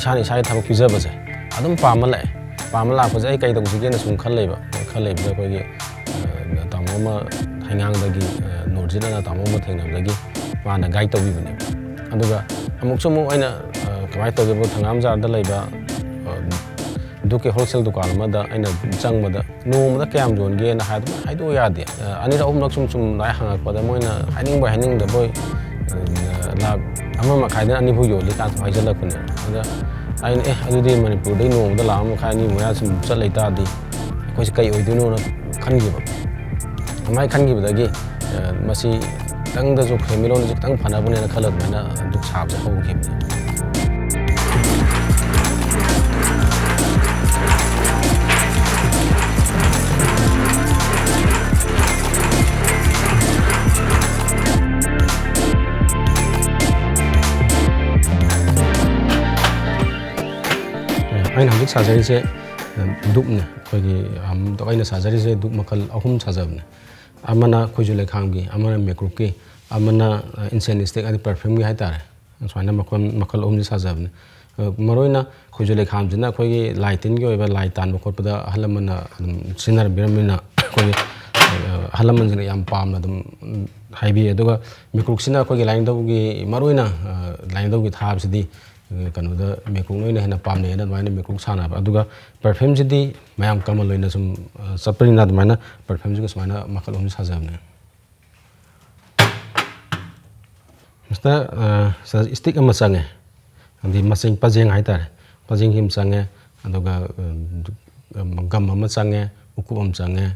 इसानी इसाई थबक पिजबसे अदुम पामल है पामल लापसे आई कई तौसीगे सुम खलेब अखोगे तामो अमा हैंगांगदगी नोर्जिना तामो अमा थेंगनबदगी माना गाइड तौबीबने अदुगा अमुकसु अमुक अइना कमाय तौगेबो थंगामजारदा लैबा दुके होलसेल दुकान अमदा अइना चंगबदा नोमदा क्याम जोनगे ना हाइदो यादे अनिरा अहुमलक सुम लाइ हंगकपदा मोइना हाइनिंग बोय लाख अमा मखाइदा अनिफु योली का हाइजलकने अदा आइन अदुदि मणिपुर दे नोमदा लाख मखाइनी मोया सुम चलैतादि अखोइसे कई ओइदुनो ना खनगिबा अमाय खनगिबदगी मसी तंगदजु फेमिलोन जि तंग फनाबने ना खलदना दुख साबजे होगिबने अगर हजिक साजरी से दुखने अगर साजरी से दुख मखल अहम साजबने अमना खुजुले खांगी अमना मेकअप की अमना इंसेनिस्टिक अदि परफ्यूम की हाइतारे सुमाइना मखल अहम साजबने मरोइना खुजुले खांजना अखोगी लाइटिन की ओइबा लाइट तान खोपदा हलमना सिनर बिरमिना अखोगी हलमन याम पामना दम हाइबी अदुगा मेकअप सिना अखोगी लाइनदौगी मरोइना लाइनदौगी थाबसिदी कनोदा मेकअप लोइना हेना पामने ना दुमाइना मेकअप सानाबा अदुगा परफ्यूम सिदी मयाम कमल लोइना सुम सपरिना दुमाइना परफ्यूम सिगा सुमाइना मखल अहम साजबने मस्ता स्टिक अमा चंगे अदि मसिंग पजेंग हाइतारे पजेंग हिम चंगे अदुगा गम अमा चंगे उकुप अमा चंगे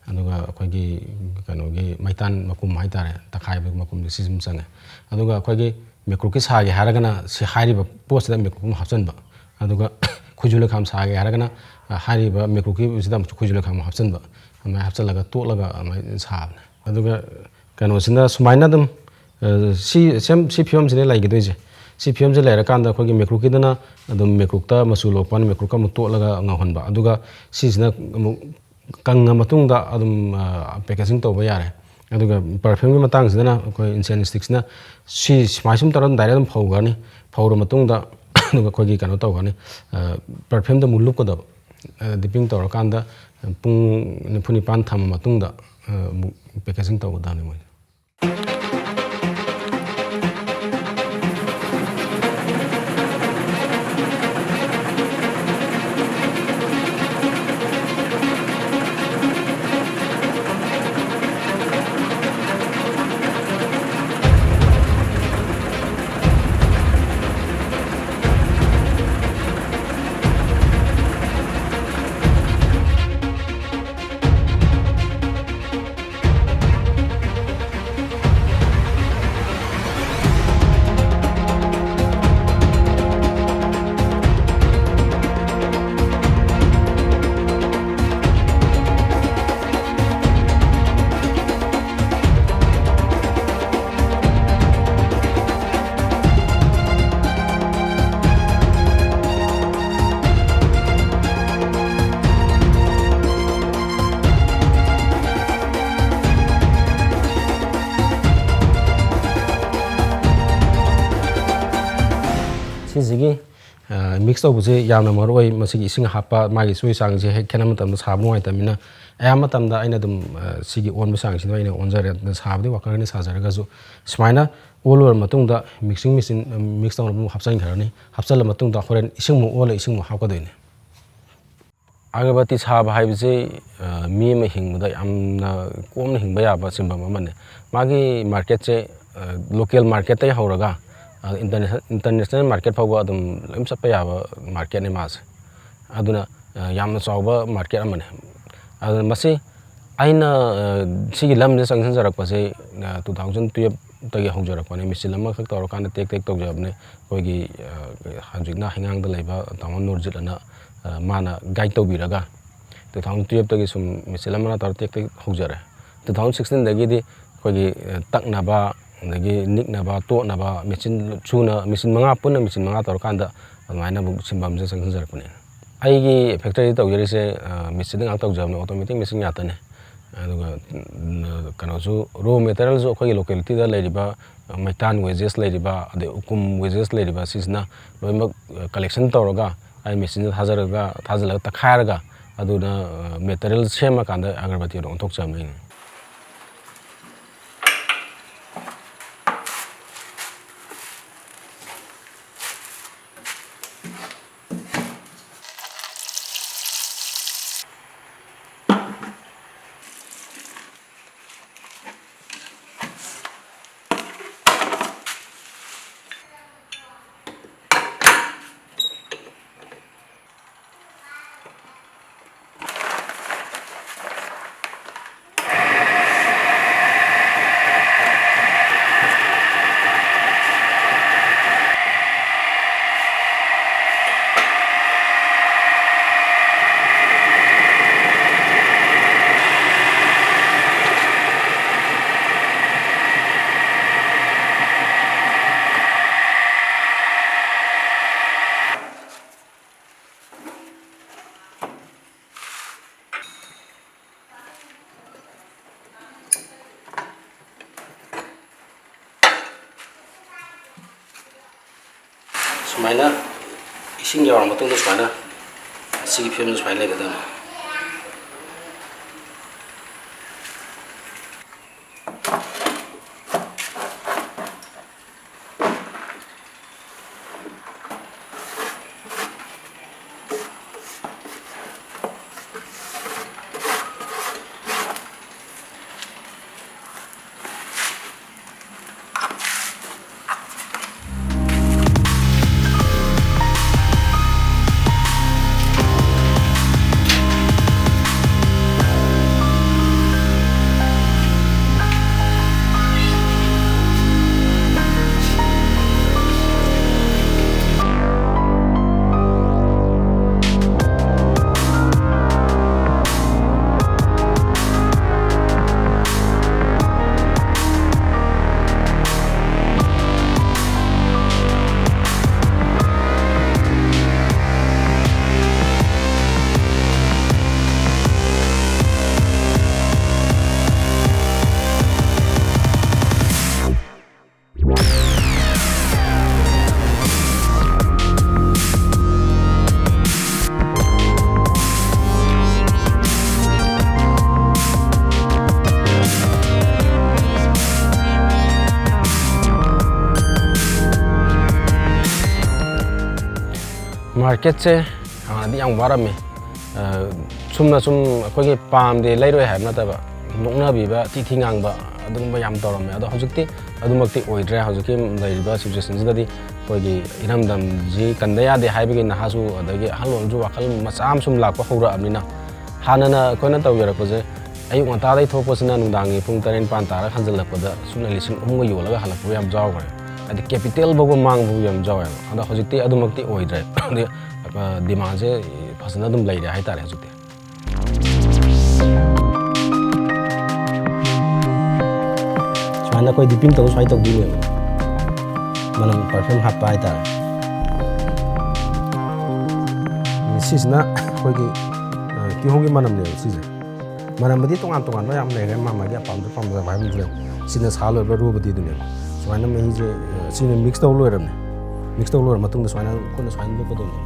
अदुगा अखोगी कनोगी मैतान मकुम हाइतारे तखाइबे मकुम सिजम चंगे अदुगा अखोगी मेकअप की सागे हारगना से हारिबा पोस्ट मेकअप हापचनबा अदुगा खुजुले खाम सागे हारगना हारिबा मेकअप की सिदा खुजुले खाम हापचनबा अमाय हापचलगा तोलगा अमाय साबने अदुगा कनोसिना सुमाइना दम सी फिल्म से लाइगदोइजे सी फिल्म से लैरकांदा अखोगी मेकअप की अदुम मेकअप ता मसु लोकपान मेकअप का तोलगा ngahonba अदुगा सिजना कंगा मतुंगदा अदुम पैकेजिंग तौबा यारे अदुगा परफ्यूम की मतंग सिदना अखोई इंसेनिस्टिक्सना सी स्माइसुम तरन डायरेक्ट दम फौगानी फौर मतुंगदा अदुगा अखोगी कनो तौगानी परफ्यूम द मुलुक कदब डिपिंग तौरकांदा पुंग निफुनि पान थम मतुंगदा पैकेजिंग तौगदानी मोय सिजिगी मिक्स तौबसे यामना मरोय मसिगी इसिंग हापा मागी सुई सांगसे हे खेना मतम साबनो आइतमिना अया मतमदा अइना दुम सिगी ओनबे सांगसिन अइना ओनजरे साबदि वाकरनि साजरगाजु स्माइना ओलर मतुंगदा मिक्सिंग मशीन मिक्स तौन हापचन खरनि हापचल मतुंगदा होरेन इसिंग मु ओल इसिंग मु हापकदोइने अगरबत्ती साब हाइबसे मी म हिंगदा यामना कोमना हिंगबा याबा सिंबम अमने मागी मार्केट से लोकल मार्केट तै हौरगा इंटरनेशनल मार्केट फाउबा अदुम लम चप्पा याबा मार्केट ने मास अदुना यामना चावबा मार्केट अमने अदुना मसे आइना सिगी लम जे संगसन जरकपसे 2012 तगे हौजरकपने मिसिल अमा खक तौरकान टेक तौजबने कोइगी हजिकना हिंगांगदा लैबा तामन नोरजिलना माना गाइड तौबिरगा 2012 तगे सुम मिसिल अमा तौर टेक हौजरे 2016 दगेदी कोइगी तकनाबा दगी निकनाबा तोनाबा मिसिन चुना मिसिन मंगा पुना मिसिन मंगा तौरकांदा अदुमाइना बु सिंबम जे संगसन जरकपने आइगी फैक्टरी तौजरिसे मिसिन गा तौजबने ऑटोमेटिक मिसिन यातने ꯑꯗꯨꯒ ꯀꯩꯅꯣꯁꯨ ꯔꯣ ꯃꯦꯇꯔꯤꯌꯦꯜꯁꯨ ꯑꯩꯈꯣꯏꯒꯤ ꯂꯣꯀꯦꯂꯤꯇꯤꯗ ꯂꯩꯔꯤꯕ ꯃꯩꯇꯥꯟ ꯋꯦꯖꯦꯁ ꯂꯩꯔꯤꯕ ꯑꯗꯩ ꯎꯀꯨꯝ ꯋꯦꯖꯦꯁ ꯂꯩꯔꯤꯕ ꯁꯤꯁꯤꯅ ꯂꯣꯏꯅꯃꯛ ꯀꯂꯦꯛꯁꯟ ꯇꯧꯔꯒ ꯑꯩ ꯃꯦꯆꯤꯟꯗ ꯊꯥꯖꯤꯜꯂꯒ ꯇꯛꯈꯥꯏꯔꯒ ꯑꯗꯨꯅ ꯃꯦꯇꯔꯤꯌꯦꯜ ꯁꯦꯝꯃꯀꯥꯟꯗ ꯑꯒꯔꯕꯇꯤ ꯑꯣꯏꯅ ꯑꯣꯟꯊꯣꯛꯆꯕꯅꯤ ꯁꯨꯃꯥꯏꯅ ꯏꯁꯤꯡ ꯌꯥꯎꯔ ꯃꯇꯨꯡꯗ ꯁꯨꯃꯥꯏꯅ ꯁꯤꯒꯤ ꯐꯤꯕꯝꯗ ꯁꯨꯃꯥꯏꯅ ꯂꯩꯒꯗꯕꯅꯤ ꯃꯥꯔꯀꯦꯠꯁꯦ ꯍꯥꯟꯅꯗꯤ ꯌꯥꯝ ꯋꯥꯔꯝꯃꯤ ꯁꯨꯝꯅ ꯁꯨꯝ ꯑꯩꯈꯣꯏꯒꯤ ꯄꯥꯝꯗꯦ ꯂꯩꯔꯣꯏ ꯍꯥꯏꯕ ꯅꯠꯇꯕ ꯅꯣꯛꯅꯕꯤꯕ ꯊꯤ ꯉꯥꯡꯕ ꯑꯗꯨꯒꯨꯝꯕ ꯌꯥꯝ ꯇꯧꯔꯝꯃꯦ ꯑꯗꯣ ꯍꯧꯖꯤꯛꯇꯤ ꯑꯗꯨꯃꯛꯇꯤ ꯑꯣꯏꯗ꯭ꯔꯦ ꯍꯧꯖꯤꯛꯀꯤ ꯂꯩꯔꯤꯕ ꯁꯤꯆꯨꯋꯦꯁꯟꯁꯤꯗꯗꯤ ꯑꯩꯈꯣꯏꯒꯤ ꯏꯔꯝꯗꯝꯁꯤ ꯀꯟꯗ ꯌꯥꯗꯦ ꯍꯥꯏꯕꯒꯤ ꯅꯍꯥꯁꯨ ꯑꯗꯒꯤ ꯑꯍꯜ ꯋꯥꯈꯜ ꯃꯆꯥ ꯑꯃ ꯁꯨꯝ ꯂꯥꯛꯄ ꯍꯧꯔꯛꯑꯕꯅꯤꯅ ꯍꯥꯟꯅꯅ ꯑꯩꯈꯣꯏꯅ ꯇꯧꯖꯔꯛꯄꯁꯦ ꯑꯌꯨꯛ ꯉꯟꯇꯥꯗꯩ ꯊꯣꯛꯄꯁꯤꯅ ꯅꯨꯡꯗꯥꯡꯒꯤ ꯄꯨꯡ 9-10 ꯇꯥꯔꯒ ꯍꯟꯖꯤꯜꯂꯛꯄꯗ ꯁꯨꯞꯅ 3,000ꯒ ꯌꯣꯜꯂꯒ ꯍꯜꯂꯛꯄ ꯌꯥꯝ ꯌꯥꯎꯈ꯭ꯔꯦ ꯍꯥꯏꯗꯤ ꯀꯦꯄꯤꯇꯦꯜ ꯐꯥꯎꯕ ꯃꯥꯡꯕ ꯌꯥꯝ ꯌꯥꯎꯋꯦꯕ ꯑꯗꯣ ꯍꯧꯖꯤꯛꯇꯤ ꯑꯗꯨꯃꯛꯇꯤ ꯑꯣꯏꯗ꯭ꯔꯦ ꯗꯤꯃꯥꯟꯁꯦ ꯐꯖꯅ ꯑꯗꯨꯝ ꯂꯩꯔꯦ ꯍꯥꯏꯇꯥꯔꯦ ꯍꯧꯖꯤꯛꯇꯤ ꯁꯨꯃꯥꯏꯅ ꯑꯩꯈꯣꯏ ꯗꯤꯄꯤꯡ ꯇꯧꯕ ꯁꯨꯃꯥꯏꯅ ꯇꯧꯗꯣꯏꯅꯦꯕ ꯃꯅꯝ ꯄꯔꯐ꯭ꯌꯨꯝ ꯍꯥꯞꯄ ꯍꯥꯏꯇꯥꯔꯦ ꯁꯤꯁꯤꯅ ꯑꯩꯈꯣꯏꯒꯤ ꯀꯤꯍꯣꯝꯒꯤ ꯃꯅꯝꯅꯦꯕ ꯁꯤꯁꯦ ꯃꯅꯝꯕꯨꯗꯤ ꯇꯣꯉꯥꯟꯕ ꯌꯥꯝ ꯂꯩꯔꯦ ꯃꯥꯒꯤ ꯄꯥꯝꯖꯕ ꯍꯥꯏꯕꯗꯨ ꯂꯩ ꯁꯤꯅ ꯁꯥ ꯂꯣꯏꯕ ꯔꯣꯕꯗꯤꯗꯨꯅꯦꯕ ꯁꯨꯃꯥꯏꯅ ꯃꯍꯤꯁꯦ ꯁꯤꯅ ꯃꯤꯛꯁ ꯇꯧ ꯂꯣꯏꯔꯕꯅꯦ ꯃꯤꯛꯁ ꯇꯧ ꯂꯣꯏꯔ ꯃꯇꯨꯡꯗ ꯁꯨꯃꯥꯏꯅ ꯑꯩꯈꯣꯏꯅ ꯁꯨꯃꯥꯏꯅ ꯂꯨꯞꯄꯗꯣꯏꯅꯦ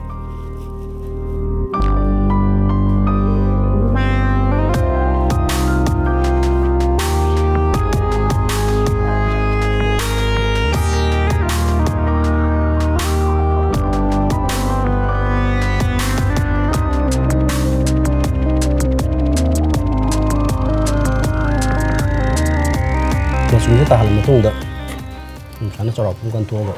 ꯃꯆꯨꯁꯦ ꯇꯥꯍꯜꯂ ꯃꯇꯨꯡꯗ ꯁꯨꯃꯥꯏꯅ ꯆꯥꯎꯔꯥꯛꯄ ꯀꯟꯊꯣꯛꯑꯒ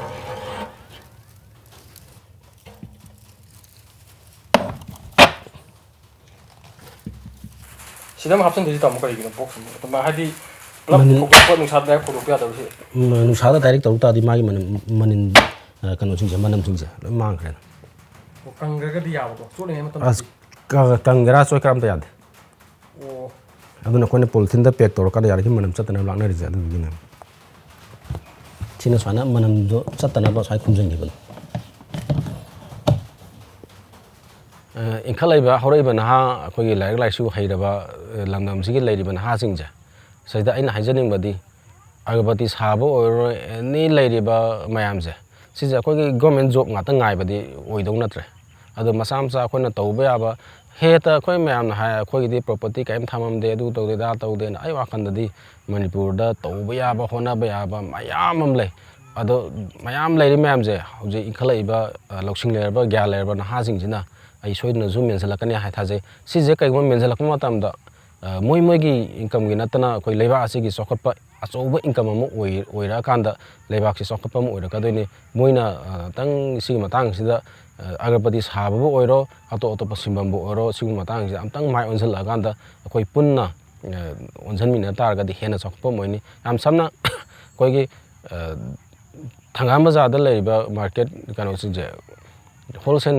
ꯁꯤꯗ ꯑꯃ ꯍꯥꯞꯆꯤꯟꯗꯣꯏꯁꯤ ꯇꯥꯃꯣ ꯀꯔꯤꯒꯤꯅꯣ ꯕꯣꯛꯁ ꯑꯃ ꯍꯥꯏꯗꯤ ꯄꯨꯂꯞ ꯊꯣꯛꯄ ꯅꯨꯡꯁꯥꯗ ꯗꯥꯏꯔꯦꯛ ꯐꯧꯗꯣꯛꯄ ꯌꯥꯗꯕꯁꯤ ꯅꯨꯡꯁꯥꯗ ꯗꯥꯏꯔꯦꯛ ꯇꯧ ꯇꯥꯔꯗꯤ ꯃꯥꯒꯤ ꯃꯅꯤꯟ ꯀꯩꯅꯣꯁꯤꯡꯁꯦ ꯃꯅꯝꯁꯤꯡꯁꯦ ꯂꯣꯏ ꯃꯥꯡꯈ꯭ꯔꯦ ꯀꯪꯈ꯭ꯔꯒꯗꯤ ꯌꯥꯕꯀꯣ ꯆꯣꯠꯂꯤꯉꯩ ꯃꯇꯝꯗꯗꯤ ꯀꯪꯒꯦꯔꯥ ꯆꯣꯠꯀꯦꯔꯥ ꯑꯝꯇ ꯌꯥꯗꯦ ꯑꯣ ꯑꯗꯨꯅ ꯑꯩꯈꯣꯏꯅ ꯄꯣꯂꯤꯊꯤꯟꯗ ꯄꯦꯛ ꯇꯧꯔꯀꯥꯟꯗ ꯌꯥꯔꯤꯈꯩ ꯃꯅꯝ ꯆꯠꯇꯅꯕ ꯂꯥꯛꯅꯔꯤꯁꯦ ꯑꯗꯨꯗꯨꯒꯤꯅꯦ ꯁꯤꯅ ꯁꯨꯃꯥꯏꯅ ꯃꯅꯝꯗꯣ ꯆꯠꯇꯅꯕ ꯁꯨꯃꯥꯏꯅ ꯈꯨꯝꯖꯤꯟꯈꯤꯕꯅꯣ ꯏꯟꯈꯠꯂꯛꯏꯕ ꯍꯧꯔꯛꯏꯕ ꯅꯍꯥ ꯑꯩꯈꯣꯏꯒꯤ ꯂꯥꯏꯔꯤꯛ ꯂꯥꯏꯁꯨ ꯍꯩꯔꯕ ꯂꯝꯗꯝꯁꯤꯒꯤ ꯂꯩꯔꯤꯕ ꯅꯍꯥꯁꯤꯡꯁꯦ ꯁꯤꯗ ꯑꯩꯅ ꯍꯥꯏꯖꯅꯤꯡꯕꯗꯤ ꯑꯒꯔꯕꯇꯤ ꯁꯥꯕ ꯑꯣꯏꯔꯣ ꯑꯦꯅꯤ ꯂꯩꯔꯤꯕ ꯃꯌꯥꯝꯁꯦ ꯁꯤꯁꯦ ꯑꯩꯈꯣꯏꯒꯤ ꯒꯣꯔꯃꯦꯟ ꯖꯣꯕ ꯉꯥꯛꯇ ꯉꯥꯏꯕꯗꯤ ꯑꯣꯏꯗꯧ ꯅꯠꯇ꯭ꯔꯦ ꯑꯗꯣ ꯃꯆꯥ ꯃꯆꯥ ꯑꯩꯈꯣꯏꯅ ꯇꯧꯕ ꯌꯥꯕ ꯍꯦꯛꯇ ꯑꯩꯈꯣꯏ ꯃꯌꯥꯝꯅ ꯍꯥꯏ ꯑꯩꯈꯣꯏꯒꯤꯗꯤ ꯄ꯭ꯔꯣꯄꯔꯇꯤ ꯀꯔꯤꯝ ꯊꯝꯃꯝꯗꯦ ꯑꯗꯨ ꯇꯧꯗꯦ ꯑꯗꯥ ꯇꯧꯗꯦꯅ ꯑꯩ ꯋꯥꯈꯜꯗꯗꯤ ꯃꯅꯤꯄꯨꯔꯗ ꯇꯧꯕ ꯌꯥꯕ ꯍꯣꯠꯅꯕ ꯌꯥꯕ ꯃꯌꯥꯝ ꯑꯃ ꯂꯩ ꯑꯗꯣ ꯃꯌꯥꯝ ꯂꯩꯔꯤ ꯃꯌꯥꯝꯁꯦ ꯍꯧꯖꯤꯛ ꯏꯟꯈꯠꯂꯛꯏꯕ ꯂꯧꯁꯤꯡ ꯂꯩꯔꯕ ꯒ꯭ꯌꯥꯟ ꯂꯩꯔꯕ ꯅꯍꯥꯁꯤꯡꯁꯤꯅ ꯑꯩ ꯁꯣꯏꯗꯅꯁꯨ ꯃꯦꯟꯁꯤꯜꯂꯛꯀꯅꯤ ꯍꯥꯏ ꯊꯥꯖꯩ ꯁꯤꯁꯦ ꯀꯩꯒꯨꯝꯕ ꯃꯦꯟꯁꯤꯜꯂꯛꯄ ꯃꯇꯝꯗ ꯃꯣꯏꯒꯤ ꯏꯟꯀꯝꯒꯤ ꯅꯠꯇꯅ ꯑꯩꯈꯣꯏ ꯂꯩꯕꯥꯛ ꯑꯁꯤꯒꯤ ꯆꯥꯎꯈꯠꯄ ꯑꯆꯧꯕ ꯏꯟꯀꯝ ꯑꯃ ꯑꯣꯏꯔꯛꯑꯀꯥꯟꯗ ꯂꯩꯕꯥꯛꯁꯤ ꯆꯥꯎꯈꯠꯄ ꯑꯃ ꯑꯣꯏꯔꯛꯀꯗꯣꯏꯅꯤ ꯃꯣꯏꯅ ꯇꯪ ꯁꯤꯒꯤ ꯃꯇꯥꯡꯁꯤꯗ ꯑꯒꯔꯕꯇꯤ ꯁꯥꯕꯕꯨ ꯑꯣꯏꯔꯣ ꯑꯇꯣꯞ ꯑꯇꯣꯞꯄ ꯁꯤꯟꯐꯝꯕꯨ ꯑꯣꯏꯔꯣ ꯁꯤꯒꯤ ꯃꯇꯥꯡꯁꯤꯗ ꯑꯝꯇꯪ ꯃꯥꯏ ꯑꯣꯟꯁꯤꯜꯂꯛꯑꯀꯥꯟꯗ ꯑꯩꯈꯣꯏ ꯄꯨꯟꯅ ꯑꯣꯟꯁꯤꯟꯃꯤꯟꯅ ꯇꯥꯔꯒꯗꯤ ꯍꯦꯟꯅ ꯆꯥꯎꯈꯠꯄ ꯑꯣꯏꯅꯤ ꯌꯥꯝ ꯁꯝꯅ ꯑꯩꯈꯣꯏꯒꯤ ꯊꯪꯒꯥꯜ ꯕꯖꯥꯔꯗ ꯂꯩꯔꯤꯕ ꯃꯥꯔꯀꯦꯠ ꯀꯩꯅꯣꯁꯤꯡꯁꯦ ꯍꯣꯜꯁꯦꯜ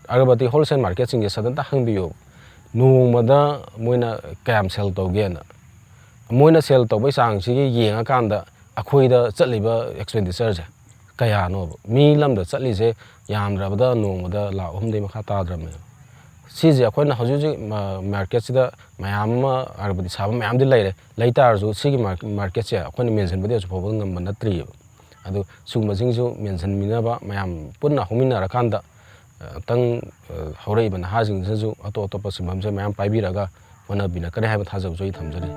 ꯑꯒꯔꯕꯇꯤ ꯍꯣꯜꯁꯦꯜ ꯃꯥꯔꯀꯦꯠꯁꯤꯡꯁꯦ ꯁꯗꯟꯇ ꯍꯪꯕꯤꯌꯨ ꯅꯣꯡꯃꯗ ꯃꯣꯏꯅ ꯀꯌꯥꯝ ꯁꯦꯜ ꯇꯧꯒꯦꯅ ꯃꯣꯏꯅ ꯁꯦꯜ ꯇꯧꯕꯩ ꯆꯥꯡꯁꯤꯒꯤ ꯌꯦꯡꯉꯀꯥꯟꯗ ꯑꯩꯈꯣꯏꯗ ꯆꯠꯂꯤꯕ ꯑꯦꯛꯁꯄꯦꯟꯗꯤꯆꯔꯁꯦ ꯀꯌꯥꯅꯣꯕ ꯃꯤ ꯂꯝꯗ ꯆꯠꯂꯤꯁꯦ ꯌꯥꯝꯗ꯭ꯔꯕꯗ ꯅꯣꯡꯃꯗ ꯂꯥꯛ 3ꯗꯩ ꯃꯈꯥ ꯇꯥꯗ꯭ꯔꯕꯅꯦꯕ ꯁꯤꯁꯦ ꯑꯩꯈꯣꯏꯅ ꯍꯧꯖꯤꯛ ꯍꯧꯖꯤꯛ ꯃꯥꯔꯀꯦꯠꯁꯤꯗ ꯃꯌꯥꯝ ꯑꯃ ꯑꯒꯔꯕꯇꯤ ꯁꯥꯕ ꯃꯌꯥꯝꯗꯤ ꯂꯩ ꯇꯥꯔꯁꯨ ꯁꯤꯒꯤ ꯃꯥꯔꯀꯦꯠꯁꯦ ꯑꯩꯈꯣꯏꯅ ꯃꯦꯟꯁꯤꯟꯕꯗꯤ ꯍꯧꯖꯤꯛ ꯐꯥꯎꯕ ꯉꯝꯕ ꯅꯠꯇ꯭ꯔꯤꯑꯕ ꯑꯗꯨ ꯁꯤꯒꯨꯝꯕꯁꯤꯡꯁꯨ ꯃꯦꯟꯁꯤꯟꯃꯤꯟꯅꯕ ꯃꯌꯥꯝ ꯄꯨꯟꯅ ꯍꯧꯃꯤꯟꯅꯔꯀꯥꯟꯗ ꯑꯃꯨꯛꯇꯪ ꯍꯧꯔꯛꯏꯕ ꯅꯍꯥꯁꯤꯡꯁꯤꯅꯁꯨ ꯑꯇꯣꯞ ꯑꯇꯣꯞꯄ ꯁꯤꯟꯐꯝꯁꯦ ꯃꯌꯥꯝ ꯄꯥꯏꯕꯤꯔꯒ ꯍꯣꯠꯅꯕꯤꯔꯛꯀꯅꯤ ꯍꯥꯏꯕ ꯊꯥꯖꯕꯁꯨ ꯑꯩ ꯊꯝꯖꯔꯤ